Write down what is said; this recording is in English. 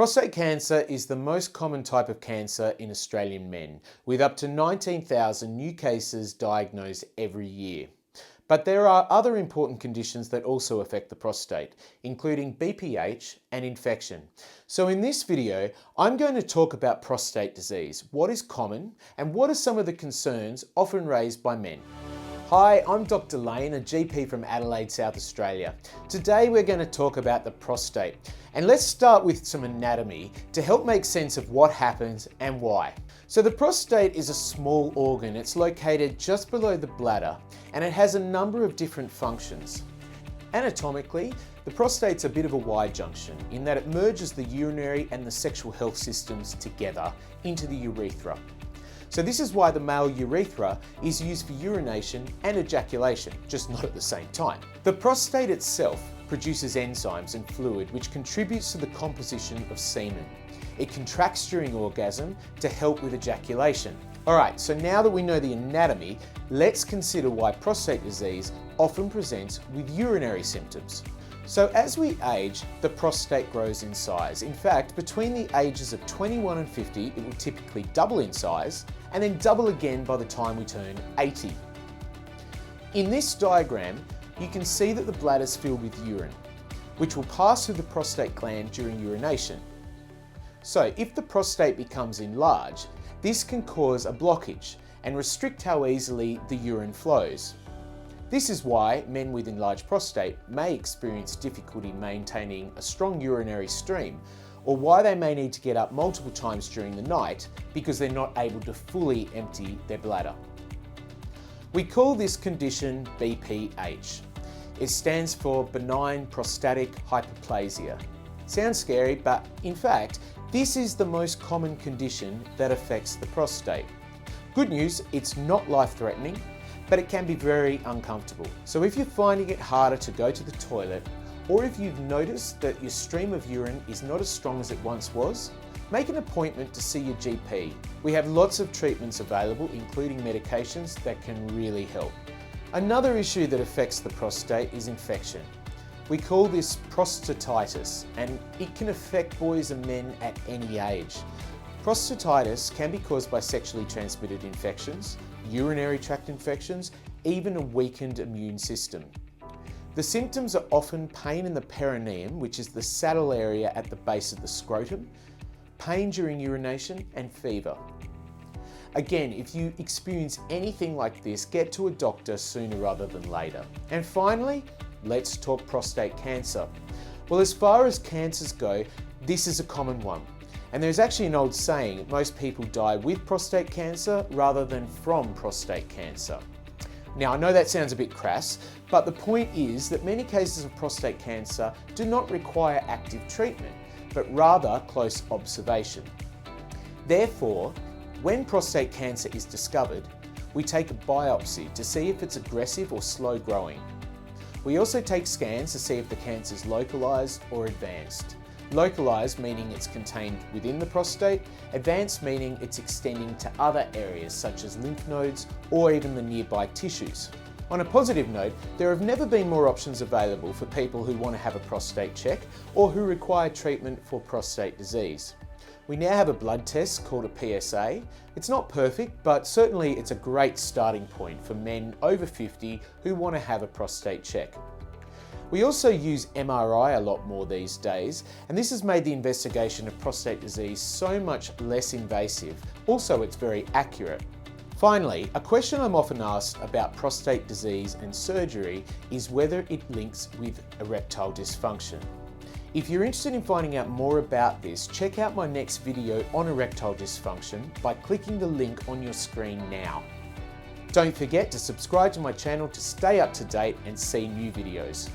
Prostate cancer is the most common type of cancer in Australian men, with up to 19,000 new cases diagnosed every year. But there are other important conditions that also affect the prostate, including BPH and infection. So in this video, I'm going to talk about prostate disease, what is common, and what are some of the concerns often raised by men. Hi, I'm Dr. Lane, a GP from Adelaide, South Australia. Today we're going to talk about the prostate. And let's start with some anatomy to help make sense of what happens and why. So the prostate is a small organ. It's located just below the bladder and it has a number of different functions. Anatomically, the prostate's a bit of a Y-junction in that it merges the urinary and the sexual health systems together into the urethra. So this is why the male urethra is used for urination and ejaculation, just not at the same time. The prostate itself produces enzymes and fluid which contributes to the composition of semen. It contracts during orgasm to help with ejaculation. Alright, so now that we know the anatomy, let's consider why prostate disease often presents with urinary symptoms. So as we age, the prostate grows in size. In fact, between the ages of 21 and 50, it will typically double in size and then double again by the time we turn 80. In this diagram, you can see that the bladder is filled with urine, which will pass through the prostate gland during urination. So if the prostate becomes enlarged, this can cause a blockage and restrict how easily the urine flows. This is why men with enlarged prostate may experience difficulty maintaining a strong urinary stream, or why they may need to get up multiple times during the night because they're not able to fully empty their bladder. We call this condition BPH. It stands for benign prostatic hyperplasia. Sounds scary, but in fact, this is the most common condition that affects the prostate. Good news, it's not life-threatening, but it can be very uncomfortable. So if you're finding it harder to go to the toilet, or if you've noticed that your stream of urine is not as strong as it once was, make an appointment to see your GP. We have lots of treatments available, including medications that can really help. Another issue that affects the prostate is infection. We call this prostatitis, and it can affect boys and men at any age. Prostatitis can be caused by sexually transmitted infections, urinary tract infections, even a weakened immune system. The symptoms are often pain in the perineum, which is the saddle area at the base of the scrotum, pain during urination, and fever. Again, if you experience anything like this, get to a doctor sooner rather than later. And finally, let's talk prostate cancer. Well, as far as cancers go, this is a common one. And there's actually an old saying, most people die with prostate cancer rather than from prostate cancer. Now, I know that sounds a bit crass, but the point is that many cases of prostate cancer do not require active treatment, but rather close observation. Therefore, when prostate cancer is discovered, we take a biopsy to see if it's aggressive or slow growing. We also take scans to see if the cancer is localized or advanced. Localized meaning it's contained within the prostate, advanced meaning it's extending to other areas such as lymph nodes or even the nearby tissues. On a positive note, there have never been more options available for people who want to have a prostate check or who require treatment for prostate disease. We now have a blood test called a PSA. It's not perfect, but certainly it's a great starting point for men over 50 who want to have a prostate check. We also use MRI a lot more these days, and this has made the investigation of prostate disease so much less invasive. Also, it's very accurate. Finally, a question I'm often asked about prostate disease and surgery is whether it links with erectile dysfunction. If you're interested in finding out more about this, check out my next video on erectile dysfunction by clicking the link on your screen now. Don't forget to subscribe to my channel to stay up to date and see new videos.